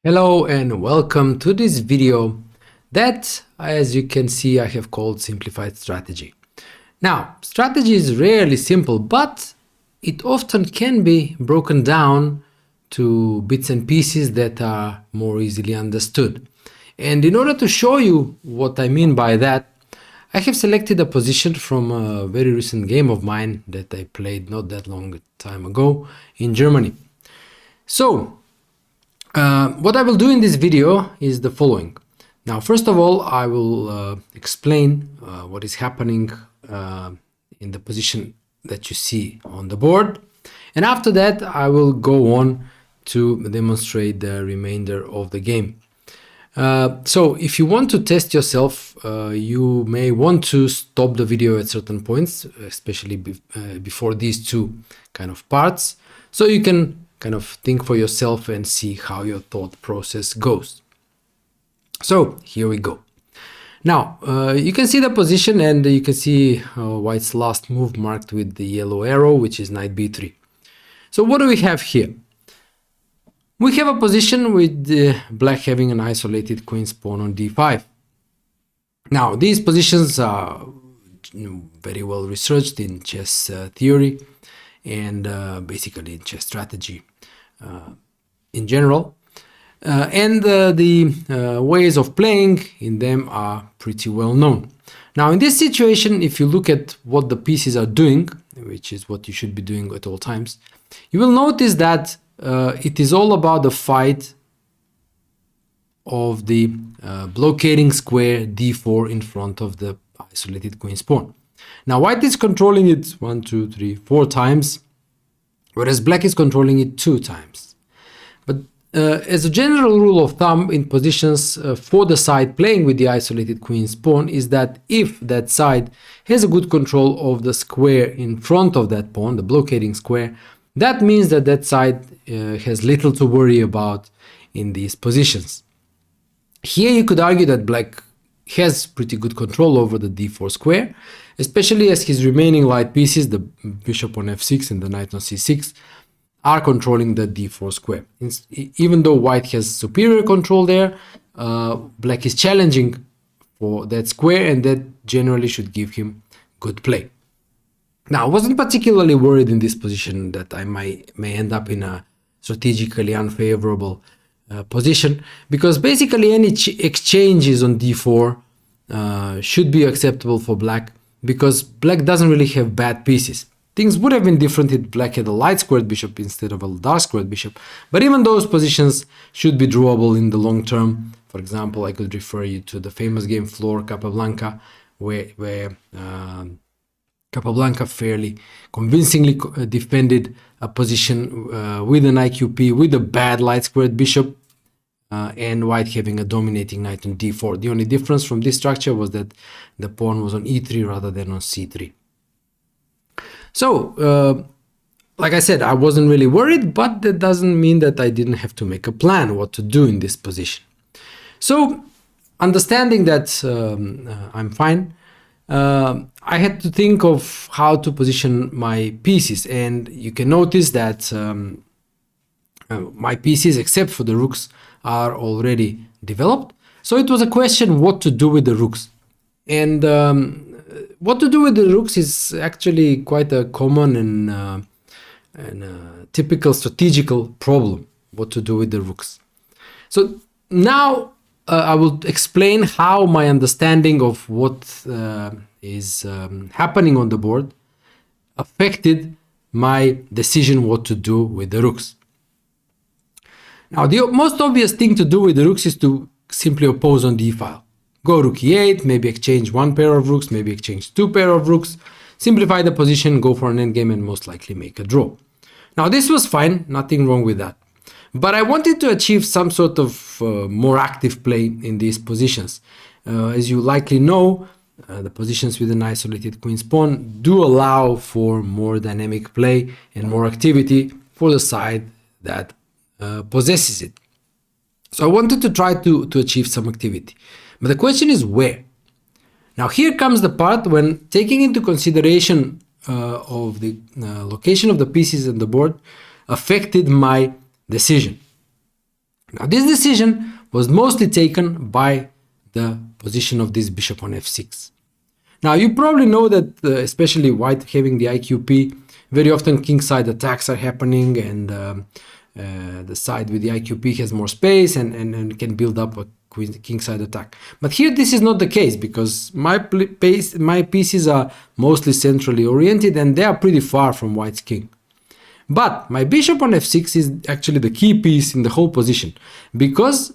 Hello and welcome to this video that, as you can see, I have called Simplified Strategy. Now, strategy is rarely simple, but it often can be broken down to bits and pieces that are more easily understood. And in order to show you what I mean by that, I have selected a position from a very recent game of mine that I played not that long time ago in Germany. So, what I will do in this video is the following. Now, first of all, I will explain what is happening in the position that you see on the board. And after that, I will go on to demonstrate the remainder of the game. So if you want to test yourself, you may want to stop the video at certain points, especially before these two kind of parts, so you can kind of think for yourself and see how your thought process goes. So here we go. Now you can see the position, and you can see white's last move marked with the yellow arrow, which is knight b3. So what do we have here? We have a position with black having an isolated queen's pawn on d5. Now these positions are very well researched in chess theory and basically in chess strategy in general, and the ways of playing in them are pretty well known. Now in this situation, if you look at what the pieces are doing, which is what you should be doing at all times, you will notice that it is all about the fight of the blockading square d4 in front of the isolated queen's pawn. Now white is controlling it 1, 2, 3, 4 times, whereas black is controlling it 2 times. But as a general rule of thumb in positions for the side playing with the isolated queen's pawn is that if that side has a good control of the square in front of that pawn, the blockading square, that means that that side has little to worry about in these positions. Here you could argue that black has pretty good control over the d4 square, especially as his remaining light pieces, the bishop on f6 and the knight on c6, are controlling the d4 square. Even though white has superior control there, black is challenging for that square, and that generally should give him good play. Now, I wasn't particularly worried in this position that I may end up in a strategically unfavorable position, because basically any exchanges on d4 should be acceptable for black, because black doesn't really have bad pieces. Things would have been different if black had a light squared bishop instead of a dark squared bishop, but even those positions should be drawable in the long term. For example, I could refer you to the famous game Floor Capablanca, where Capablanca fairly convincingly defended a position with an IQP with a bad light squared bishop, and white having a dominating knight on d4. The only difference from this structure was that the pawn was on e3 rather than on c3. So, like I said, I wasn't really worried, but that doesn't mean that I didn't have to make a plan what to do in this position. So, understanding that I'm fine, I had to think of how to position my pieces, and you can notice that my pieces, except for the rooks, are already developed. So it was a question what to do with the rooks. And what to do with the rooks is actually quite a common and typical strategical problem, what to do with the rooks. So now I will explain how my understanding of what is happening on the board affected my decision what to do with the rooks. Now, the most obvious thing to do with the rooks is to simply oppose on d-file. Go rook e8, maybe exchange one pair of rooks, maybe exchange two pair of rooks, simplify the position, go for an endgame, and most likely make a draw. Now, this was fine, nothing wrong with that. But I wanted to achieve some sort of more active play in these positions. As you likely know, the positions with an isolated queen's pawn do allow for more dynamic play and more activity for the side that possesses it. So I wanted to try to achieve some activity. But the question is where? Now here comes the part when taking into consideration of the location of the pieces on the board affected my decision. Now, this decision was mostly taken by the position of this bishop on f6. Now, you probably know that, especially white having the IQP, very often kingside attacks are happening, and the side with the IQP has more space and can build up a kingside attack. But here this is not the case, because my pieces are mostly centrally oriented and they are pretty far from white's king. But my bishop on f6 is actually the key piece in the whole position, because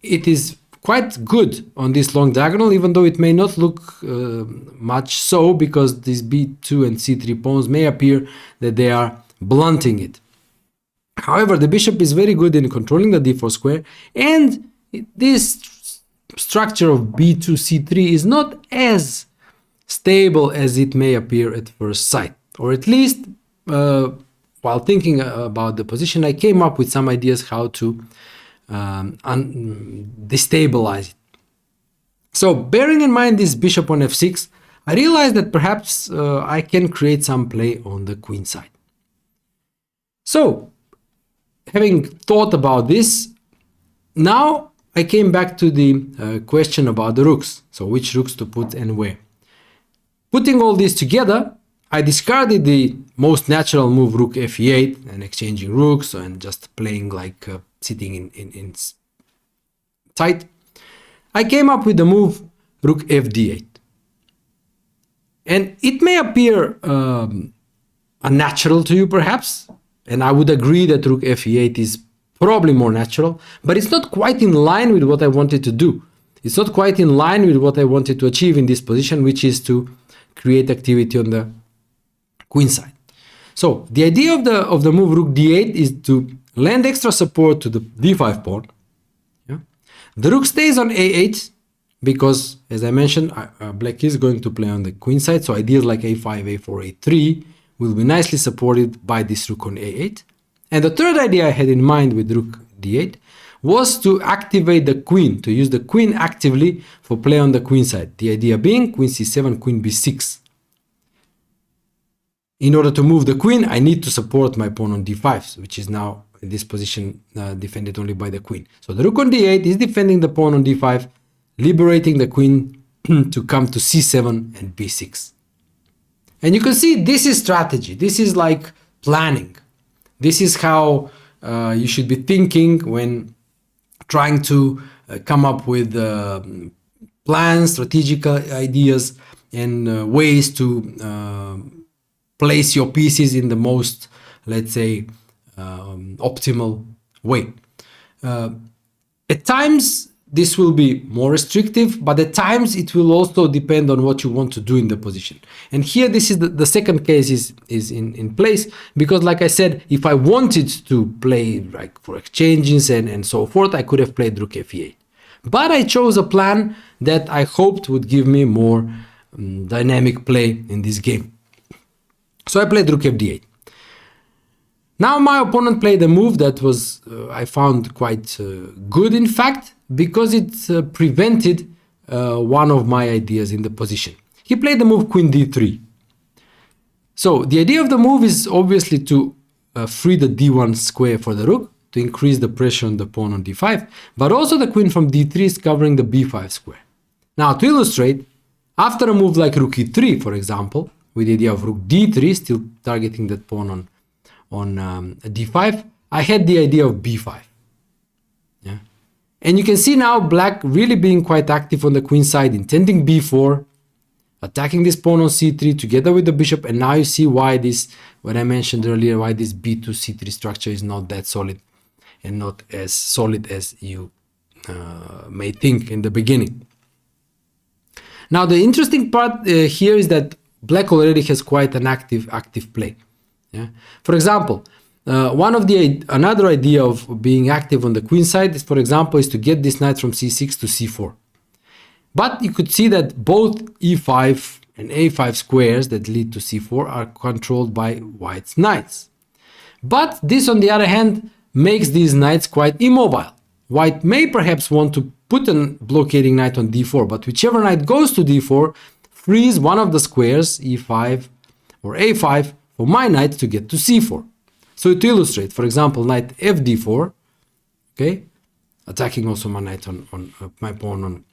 it is quite good on this long diagonal, even though it may not look much so, because these b2 and c3 pawns may appear that they are blunting it. However, the bishop is very good in controlling the d4 square, and this structure of b2 c3 is not as stable as it may appear at first sight. Or at least, while thinking about the position, I came up with some ideas how to destabilize it. So, bearing in mind this bishop on f6, I realized that perhaps I can create some play on the queen side. So, having thought about this, now I came back to the question about the rooks. So, which rooks to put and where. Putting all this together, I discarded the most natural move, rook f8, and exchanging rooks and just playing like sitting in tight. I came up with the move rook fd8. And it may appear unnatural to you perhaps, and I would agree that rook f8 is probably more natural, but it's not quite in line with what I wanted to do. It's not quite in line with what I wanted to achieve in this position, which is to create activity on the queen side. So the idea of the move rook d8 is to lend extra support to the d5 pawn. Yeah? The rook stays on a8 because, as I mentioned, black is going to play on the queen side, so ideas like a5, a4, a3 will be nicely supported by this rook on a8. And the third idea I had in mind with rook d8 was to activate the queen, to use the queen actively for play on the queen side. The idea being queen c7, queen b6. In order to move the queen, I need to support my pawn on d5, which is now in this position defended only by the queen. So the rook on d8 is defending the pawn on d5, liberating the queen to come to c7 and b6. And you can see this is strategy. This is like planning. This is how you should be thinking when trying to come up with plans, strategic ideas, and ways to place your pieces in the most, let's say, optimal way. At times, this will be more restrictive, but at times it will also depend on what you want to do in the position. And here, this is the second case is in place, because like I said, if I wanted to play like for exchanges and so forth, I could have played rook f8. But I chose a plan that I hoped would give me more dynamic play in this game. So I played rook fd8. Now my opponent played a move that was, I found quite good in fact, because it prevented one of my ideas in the position. He played the move queen d3. So the idea of the move is obviously to free the d1 square for the rook, to increase the pressure on the pawn on d5, but also the queen from d3 is covering the b5 square. Now to illustrate, after a move like rook e3, for example, with the idea of rook d3, still targeting that pawn on d5, I had the idea of b5. Yeah. And you can see now black really being quite active on the queen side, intending b4, attacking this pawn on c3 together with the bishop, and now you see why this, what I mentioned earlier, why this b2 c3 structure is not that solid and not as solid as you may think in the beginning. Now the interesting part here is that black already has quite an active play. Yeah? For example, another idea of being active on the queen side is, for example, is to get this knight from c6 to c4. But you could see that both e5 and a5 squares that lead to c4 are controlled by white's knights. But this, on the other hand, makes these knights quite immobile. White may perhaps want to put a blockading knight on d4, but whichever knight goes to d4 frees one of the squares, e5 or a5, for my knight to get to c4. So to illustrate, for example, knight fd4, okay, attacking also my knight on my pawn on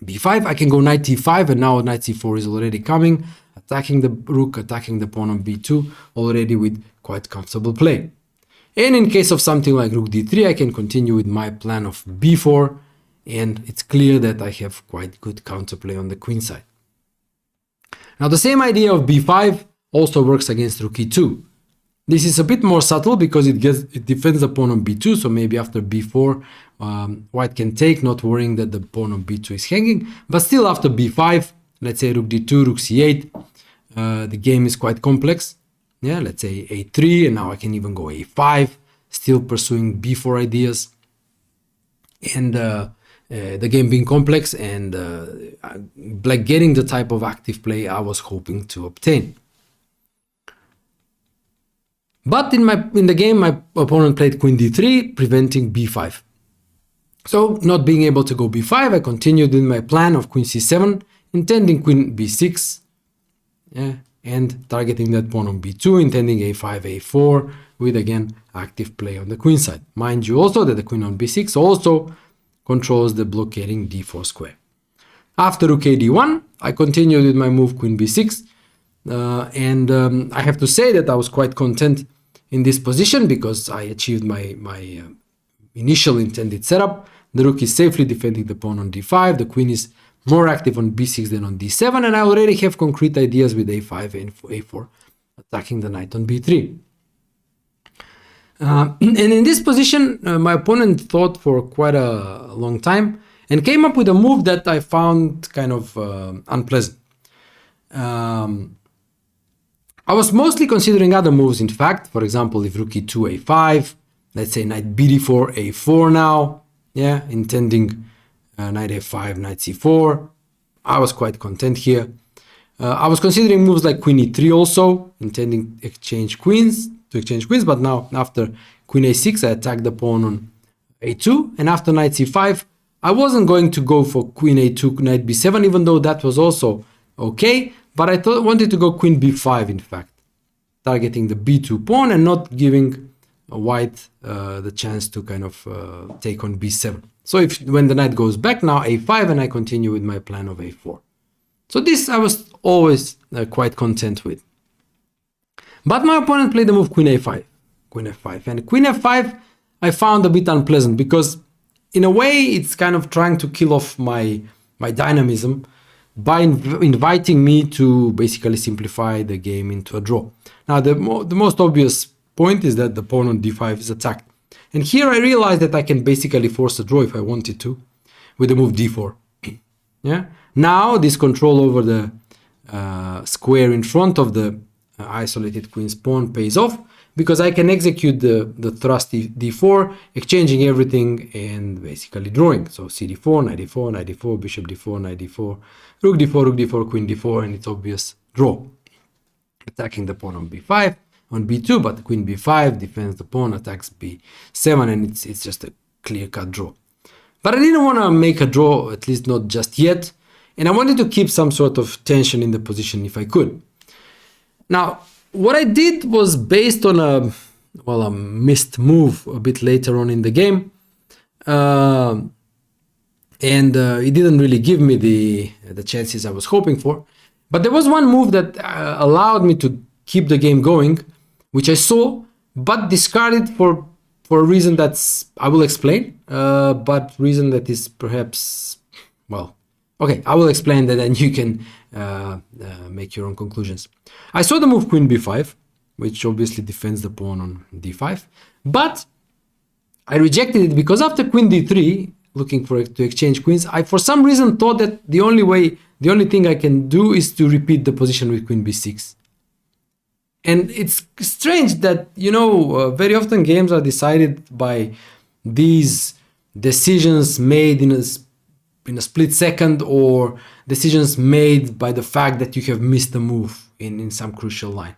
b5. I can go knight e5, and now knight c4 is already coming, attacking the rook, attacking the pawn on b2, already with quite comfortable play. And in case of something like rook d3, I can continue with my plan of b4, and it's clear that I have quite good counterplay on the queen side. Now the same idea of b5 also works against rook e2. This is a bit more subtle because it defends the pawn on b2, so maybe after b4 white can take, not worrying that the pawn on b2 is hanging. But still after b5, let's say rook d2, rook c8, the game is quite complex. Yeah, let's say a3, and now I can even go a5, still pursuing b4 ideas. And the game being complex and black getting the type of active play I was hoping to obtain. But in the game, my opponent played queen d3, preventing b5. So, not being able to go b5, I continued in my plan of queen c7, intending queen b6, yeah, and targeting that pawn on b2, intending a5, a4, with again active play on the queen side. Mind you also that the queen on b6 also controls the blockading d4 square. After rook a d1, I continued with my move queen b6, and I have to say that I was quite content in this position because I achieved my initial intended setup. The rook is safely defending the pawn on d5, the queen is more active on b6 than on d7, and I already have concrete ideas with a5 and a4, attacking the knight on b3. And in this position, my opponent thought for quite a long time and came up with a move that I found kind of unpleasant. I was mostly considering other moves, in fact. For example, if rook e2, a5, let's say knight b4, a4 now, yeah, intending knight a5, knight c4. I was quite content here. I was considering moves like queen e3 also, intending to exchange queens, but now after queen a6, I attacked the pawn on a2, and after knight c5, I wasn't going to go for queen a2, knight b7, even though that was also okay, but I wanted to go queen b5, in fact, targeting the b2 pawn and not giving white the chance to kind of take on b7. So when the knight goes back, now a5, and I continue with my plan of a4. So this I was always quite content with. But my opponent played the move queen a5, and queen f5 I found a bit unpleasant because in a way it's kind of trying to kill off my dynamism by inviting me to basically simplify the game into a draw. Now the most obvious point is that the pawn on d5 is attacked. And here I realized that I can basically force a draw if I wanted to with the move d4. Yeah. Now this control over the square in front of the isolated queen's pawn pays off because I can execute the thrust d4, exchanging everything and basically drawing. So cd4, knight d4, knight d4, bishop d4, knight d4, rook d4, rook d4, queen d4, and it's obvious draw. Attacking the pawn on b5, on b2, but queen b5 defends the pawn, attacks b7, and it's just a clear-cut draw. But I didn't want to make a draw, at least not just yet, and I wanted to keep some sort of tension in the position if I could. Now, what I did was based on a missed move a bit later on in the game, and it didn't really give me the chances I was hoping for. But there was one move that allowed me to keep the game going, which I saw, but discarded for a reason that's I will explain, but reason that is perhaps, well, okay, I will explain that and you can make your own conclusions. I saw the move queen b5, which obviously defends the pawn on d5, but I rejected it because after queen d3, looking to exchange queens, I for some reason thought that the only thing I can do is to repeat the position with queen b6. And it's strange that, very often games are decided by these decisions made in a split second, or decisions made by the fact that you have missed a move in some crucial line.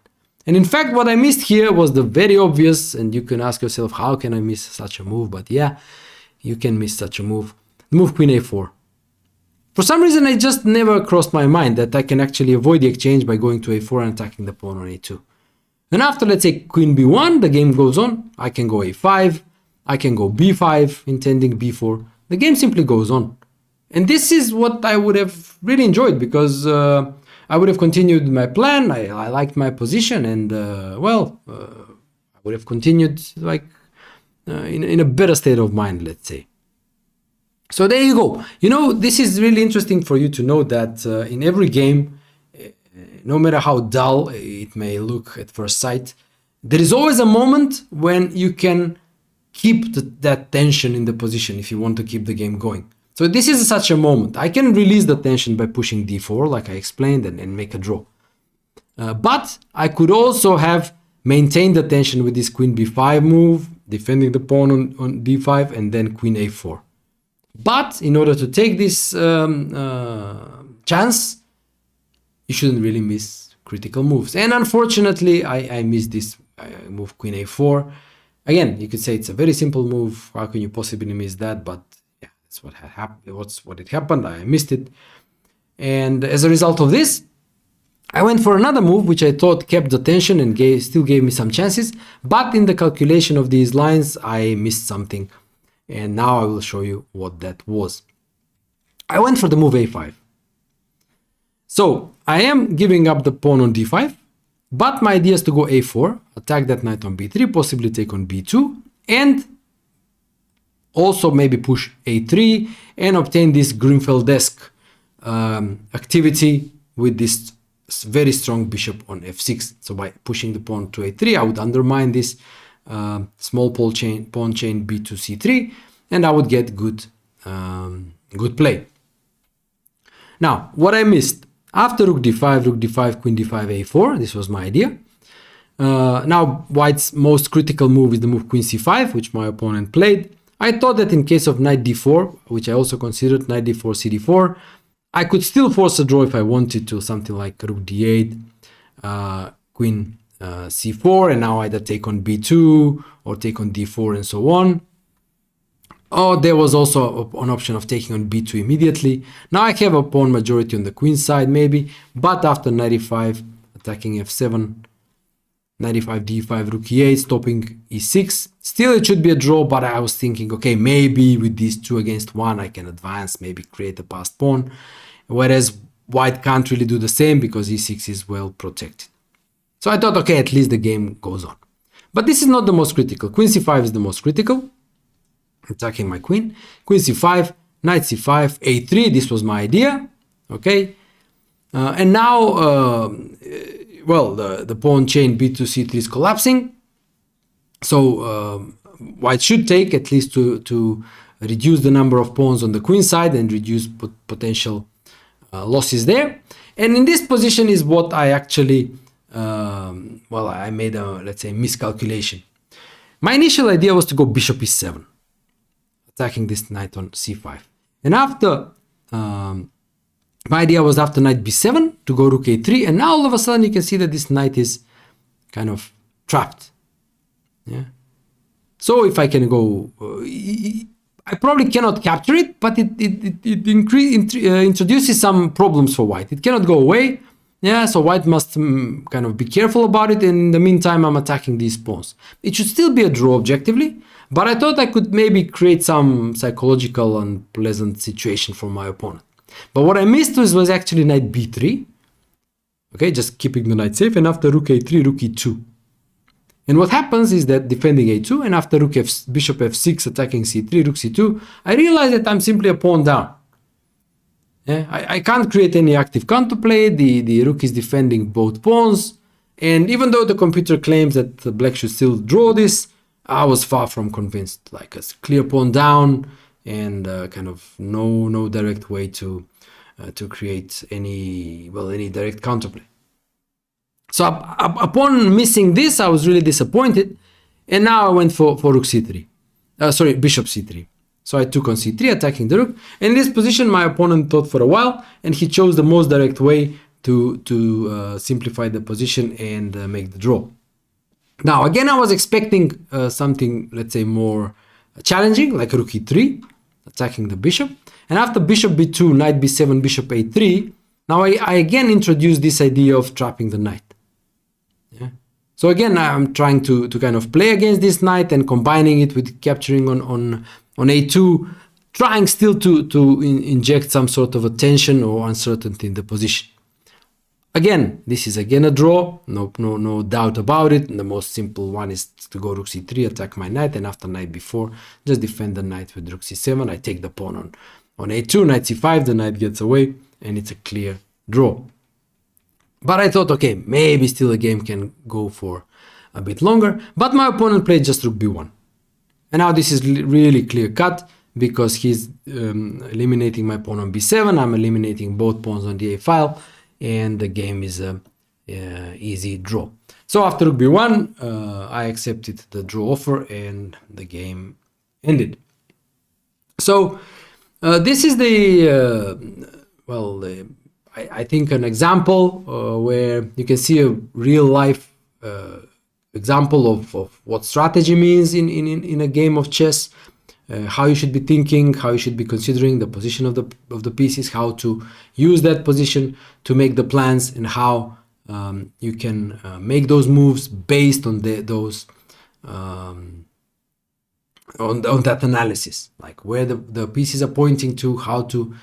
And in fact, what I missed here was the very obvious, and you can ask yourself, how can I miss such a move? But yeah, you can miss such a move. Move queen a4. For some reason, it just never crossed my mind that I can actually avoid the exchange by going to a4 and attacking the pawn on a2. And after, let's say, queen b1, the game goes on. I can go a5. I can go b5, intending b4. The game simply goes on. And this is what I would have really enjoyed, because I would have continued my plan. I liked my position, and I would have continued like in a better state of mind, let's say. So there you go. You know, this is really interesting for you to know that in every game, no matter how dull it may look at first sight, there is always a moment when you can keep that tension in the position if you want to keep the game going. So this is such a moment. I can release the tension by pushing d4, like I explained, and make a draw. But I could also have maintained the tension with this queen b5 move, defending the pawn on d5, and then queen a4. But in order to take this chance, you shouldn't really miss critical moves. And unfortunately, I missed this move, queen a4. Again, you could say it's a very simple move. How can you possibly miss that? But yeah, that's what had happened. What it happened. I missed it. And as a result of this, I went for another move, which I thought kept the tension and still gave me some chances. But in the calculation of these lines, I missed something. And now I will show you what that was. I went for the move a5. So I am giving up the pawn on d5, but my idea is to go a4, attack that knight on b3, possibly take on b2, and also maybe push a3 and obtain this Grünfeld-esque activity with this very strong bishop on f6. So by pushing the pawn to a3, I would undermine this small pawn chain b2 c3, and I would get good play. Now, what I missed after rook d5, queen d5, a4. This was my idea. Now, white's most critical move is the move queen c5, which my opponent played. I thought that in case of knight d4, which I also considered, knight d4, cd4, I could still force a draw if I wanted to, something like rook d8, queen c4, and now either take on b2 or take on d4 and so on. Or there was also an option of taking on b2 immediately. Now I have a pawn majority on the queen side maybe, but after knight e5, attacking f7, knight e5, d5, rook e8, stopping e6. Still it should be a draw, but I was thinking, okay, maybe with these 2 against 1 I can advance, maybe create a passed pawn. Whereas white can't really do the same because e6 is well protected. So I thought, okay, at least the game goes on. But this is not the most critical. Queen c5 is the most critical. Attacking my queen. Queen c5, knight c5, a3. This was my idea. Okay. And now, the pawn chain b2, c3 is collapsing. So white should take at least to reduce the number of pawns on the queen side and reduce potential losses there. And in this position is what I actually, I made a, let's say, miscalculation. My initial idea was to go bishop e7, attacking this knight on c5. And after, my idea was after knight b7 to go rook a3. And now all of a sudden you can see that this knight is kind of trapped. Yeah. So if I can go, I probably cannot capture it, but it introduces some problems for white. It cannot go away. Yeah, so white must kind of be careful about it. And in the meantime, I'm attacking these pawns. It should still be a draw objectively, but I thought I could maybe create some psychological and pleasant situation for my opponent. But what I missed was actually knight b3. Okay, just keeping the knight safe. And after rook a3, rook e2. And what happens is that defending a2, and after bishop f6, attacking c3, rook c2, I realize that I'm simply a pawn down. Yeah, I can't create any active counterplay. The rook is defending both pawns. And even though the computer claims that the black should still draw this, I was far from convinced. Like a clear pawn down and kind of no direct way to create any direct counterplay. So upon missing this, I was really disappointed. And now I went for rook c3. Bishop c3. So I took on c3, attacking the rook. And in this position, my opponent thought for a while, and he chose the most direct way to simplify the position and make the draw. Now, again, I was expecting something, let's say, more challenging, like rook e3, attacking the bishop. And after bishop b2, knight b7, bishop a3, now I again introduced this idea of trapping the knight. Yeah. So again, I'm trying to kind of play against this knight and combining it with capturing on a2, trying still to inject some sort of a tension or uncertainty in the position. Again, this is again a draw, no doubt about it. The most simple one is to go rook c3, attack my knight, and after knight b4, just defend the knight with rook c7. I take the pawn on a2, knight c5, the knight gets away, and it's a clear draw. But I thought, okay, maybe still the game can go for a bit longer, but my opponent played just rook b1. And now this is really clear cut, because he's eliminating my pawn on b7, I'm eliminating both pawns on the a file, and the game is a easy draw. So after rook b1, I accepted the draw offer and the game ended. So this is I think an example where you can see a real life example of what strategy means in a game of chess. How you should be thinking, how you should be considering the position of the pieces, how to use that position to make the plans, and how you can make those moves based on on that analysis, like where the pieces are pointing to, how to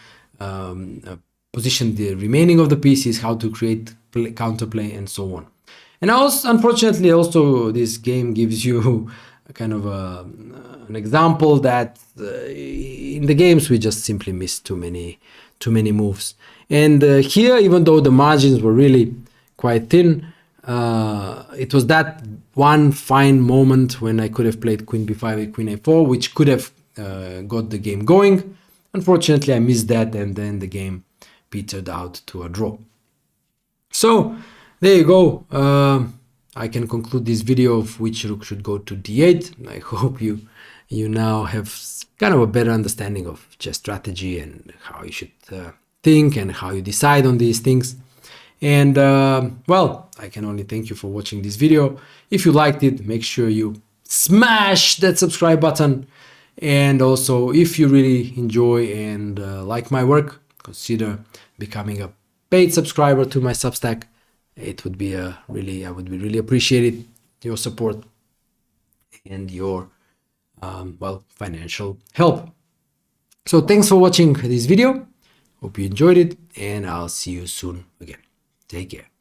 position the remaining of the pieces, how to create counterplay, and so on. And also, unfortunately, also this game gives you a kind of an example that in the games we just simply miss too many moves. And here, even though the margins were really quite thin, it was that one fine moment when I could have played queen b5 and queen a4, which could have got the game going. Unfortunately, I missed that, and then the game petered out to a draw. So there you go. I can conclude this video of which rook should go to d8. I hope you now have kind of a better understanding of chess strategy and how you should think and how you decide on these things. And well, I can only thank you for watching this video. If you liked it, make sure you smash that subscribe button. And also, if you really enjoy and like my work, consider becoming a paid subscriber to my Substack. It would be I would be really appreciated your support and your financial help. So thanks for watching this video. Hope you enjoyed it, and I'll see you soon again. Take care.